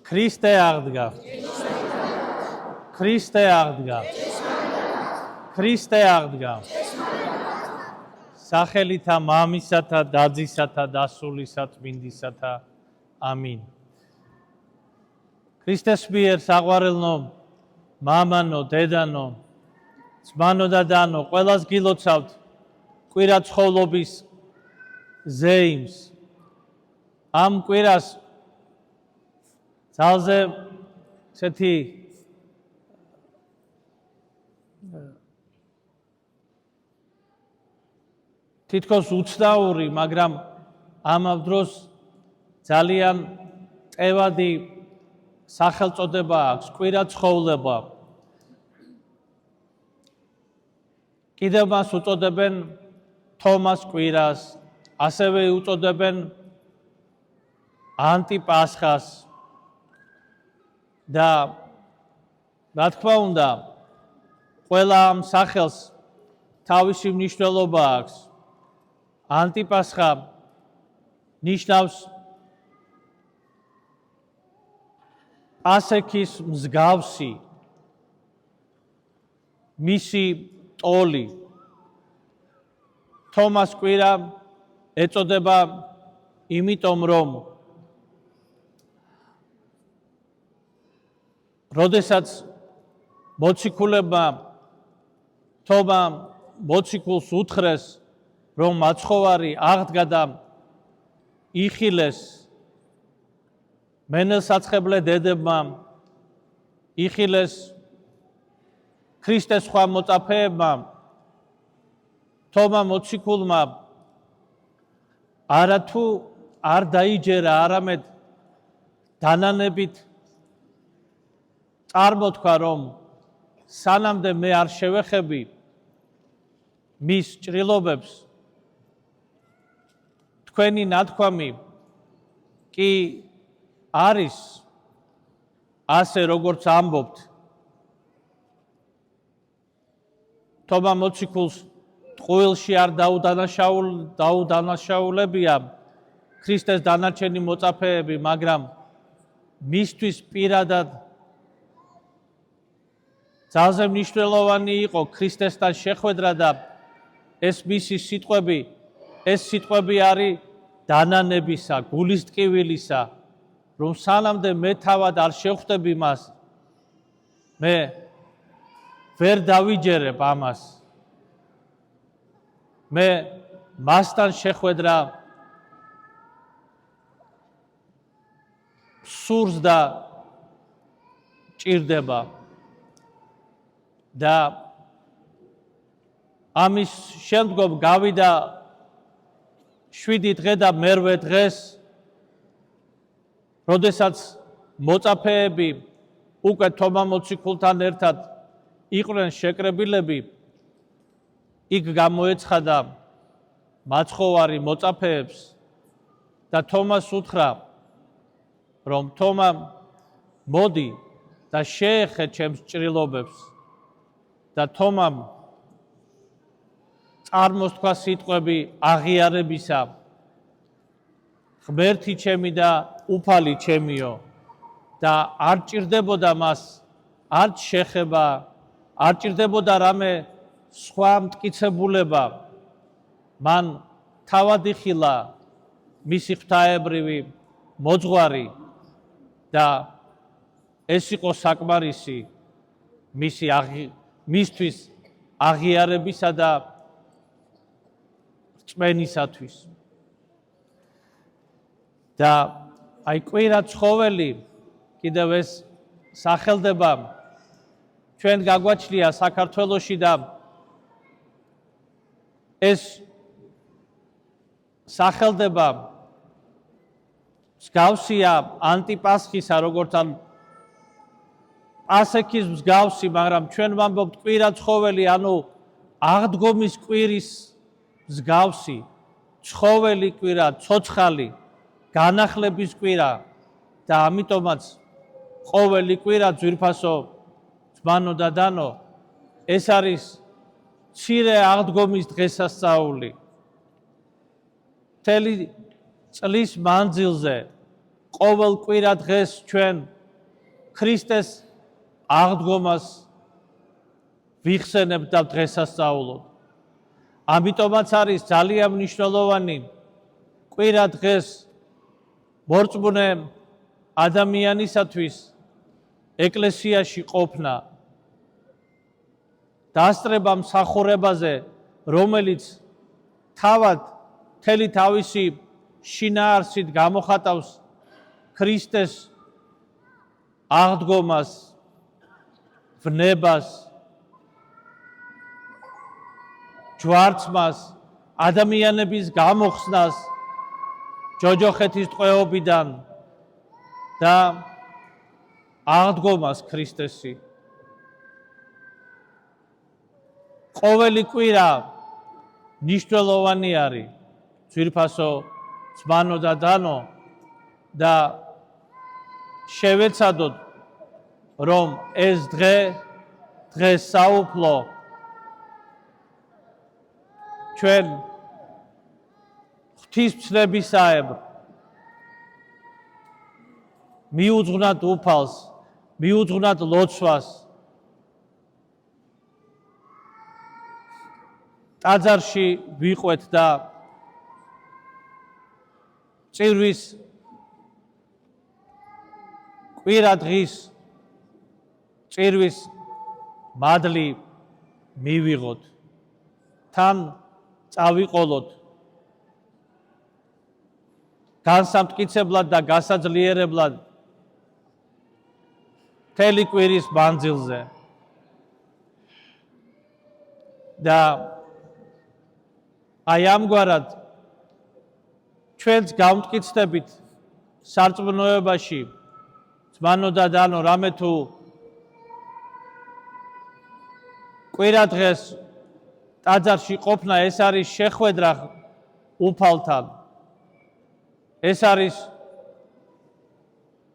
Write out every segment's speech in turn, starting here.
ქრისტე აღდგა. ქრისტე აღდგა. ქრისტე აღდგა. სახელითა მამისათა, დაძისათა, დასულისა, წმინდისათა. ამინ. ქრისტეს მიერ საყვარელნო, მამანო, დედანო, ძმანო და დანო, ყველას გილოცავთ კვირა ცხოვრობის ზეიმს. ამ კვირას ძალზე ესეთი თითქოს უცნაური, მაგრამ ამავ დროს ძალიან ტევადი სახელწოდება აქვს, კვირა ცხოვრება. კიდევ მას უწოდებენ თომას კვირას, ასევე უწოდებენ ანტიპასხას და რა თქმა უნდა, ყველა ამ სახელს თავისი მნიშვნელობა აქვს. ანტიპასხა ნიშნავს პასექის მსგავსი, მისი ტოლი. თომას კვირა ეწოდება იმიტომ, რომ როდესაც მოციქულებმა თომამ მოციქულს უთხრეს, რომ მაცხოვარი აღდგა და იხილეს, მენელსაცხებლე დედებმა იხილეს ქრისტეს სხვა მოწაფეებმა, თომა მოციქულმა არათუ არ დაიჯერა, არამედ დანანებით წარმოთქვა, რომ სანამდე მე არ შევეხები მის ჭრილობებს, თქვენი ნათქვამი კი არის ასე, როგორც ამბობთ. თომა მოციქულს ტყუილში არ დაუდანაშაულებია ქრისტეს დანარჩენი მოწაფეები, მაგრამ მისთვის პირადად ძალზე მნიშვნელოვანი იყო ქრისტესთან შეხვედრა და ეს მისი სიტყვები, ეს სიტყვები არის დანანებისა, გულისტკივილისა, რომ სანამდე მე თავად არ შევხვდები მას, მე ვერ დავიჯერებ ამას. მე მასთან შეხვედრა სურს და ჭირდება. და ამის შემდგომ გავიდა 7 დღე და მერვე დღეს, როდესაც მოწაფეები უკვე თომა მოციქულთან ერთად იყვნენ შეკრებილები, იქ გამოეცხადა მაცხოვარი მოწაფეებს და თომას უთხრა, რომ თომა მოდი და შეეხე ჩემს ჭრილობებს. და თომამ წარმოსთქვა სიტყვები აღიარებისა, ღმერთი ჩემი და უფალი ჩემიო, და არ ჭირდებოდა მას არც შეხება, არ ჭირდებოდა რამე სხვა მტკიცებულება. მან თავად იხილა მისი ღვთაებრივი მოძღვარი და ეს იყო საკმარისი მისთვის აღიარებისა და რწმენისათვის. და აი კვირა ცხოველი კიდევ ეს სახელდება ჩვენ გაგვაჩნია საქართველოში და ეს სახელდება მსგავსია ანტიპასხისა, როგორც ან პასექის მსგავსი, მაგრამ ჩვენ ვამბობთ კვირა ცხოველი, ანუ აღდგომის კვირის მსგავსი, ცხოველი კვირა, ცოცხალი, განახლების კვირა და ამიტომაც ყოველი კვირა ძვირფასო ძმანო და დანო, ეს არის მცირე აღდგომის დღესასწაული. მთელი წლის მანძილზე ყოველ კვირა დღეს ჩვენ ქრისტეს აღდგომას ვიხსენებთ და დღესასწაულობთ. ამიტომაც არის ძალიან მნიშვნელოვანი კვირა დღეს მორწმუნე ადამიანისათვის ეკლესიაში ყოფნა, დასწრება მსახურებაზე, რომელიც თავად მთელი თავისი შინაარსით გამოხატავს ქრისტეს აღდგომას, ვნებას, ჯვარცმას, ადამიანების გამოხსნას ჯოჯოხეთის ტყვეობიდან და აღდგომას ქრისტესი. ყოველი კვირა მნიშვნელოვანი არის, ძვირფასო ძმანო და დანო, და შევეცადოთ, რომ ეს დღესაუფლო ჩვენ ღვთისმშობლისაებრ მიუძღვნათ უფალს, მიუძღვნათ ლოცვას, ტაძარში ვიყვეთ და წირვის კვირა დღის წირვის მადლი მივიღოთ, თან წავიყოლოთ განსამტკიცებლად და გასაძლიერებლად მთელი კვირის მანძილზე და აი ამგვარად ჩვენც გავმტკიცდებით სარწმუნოებაში, ძმანო და დანო, რამე თუ კვირა დღეს ტაძარში ყოფნა, ეს არის შეხვედრა უფალთან, ეს არის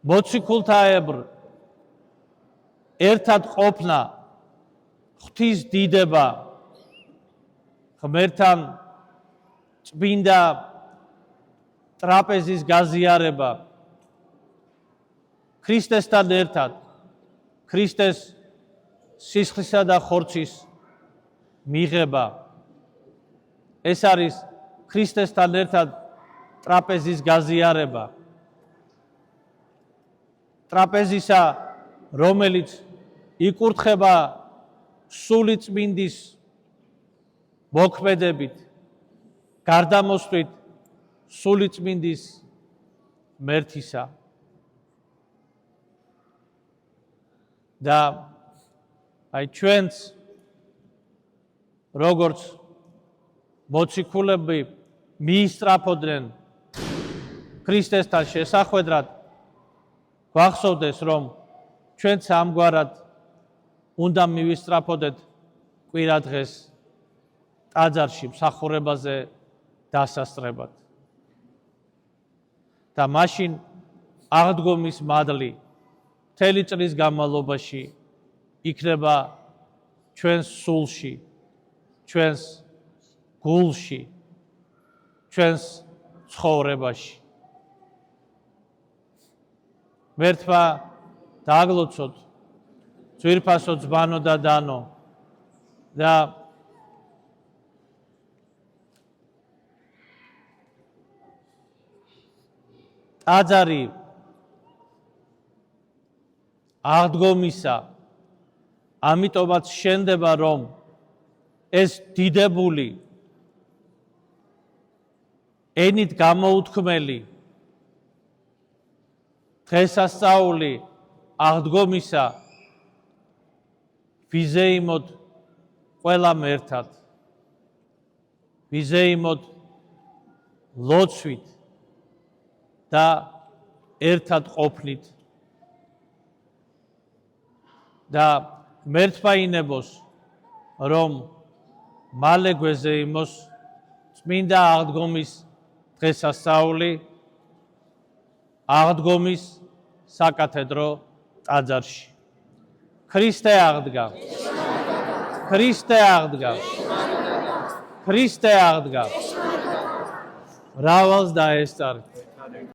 მოციქულთაებრ ერთად ყოფნა, ღვთის დიდება, ღმერთთან წმინდა ტრაპეზის გაზიარება, ქრისტესთან ერთად, ქრისტეს სისხლისა და ხორცის მიღება. ეს არის ქრისტესთან ერთად ტრაპეზის გაზიარება. ტრაპეზისა, რომელიც იკურთხება სული წმინდის მოქმედებით, გარდამოსვლით სული წმინდის მერთისა. და აი ჩვენც როგორც მოციქულები მიისწრაფოდნენ ქრისტესთან შესახვედრად, გვახსოვდეს, რომ ჩვენც ამგვარად უნდა მივისწრაფოდეთ კვირა დღეს ტაძარში მსახურებაზე დასასწრებად. და მაშინ აღდგომის მადლი მთელი წლის განმავლობაში იქნება ჩვენს სულში, ჩვენს გულში, ჩვენს ცხოვრებაში. მერთმა დააგლოცოთ, ძვირფასო ძმანო და დანო, და ტაძარი აღდგომისა, ამიტომაც შენდება, რომ ეს დიდებული, ენით გამოუთქმელი დღესასწაული აღდგომისა ვიზეიმოთ ყველამ ერთად, ვიზეიმოთ ლოცვით და ერთად ყოფნით და ღმერთმა ინებოს, რომ მალე გვეზეიმოს წმინდა აღდგომის დღესასწაული აღდგომის საკათედრო ტაძარში. ქრისტე აღდგა. ქრისტე აღდგა. ქრისტე აღდგა. მრავალს დაესწარით.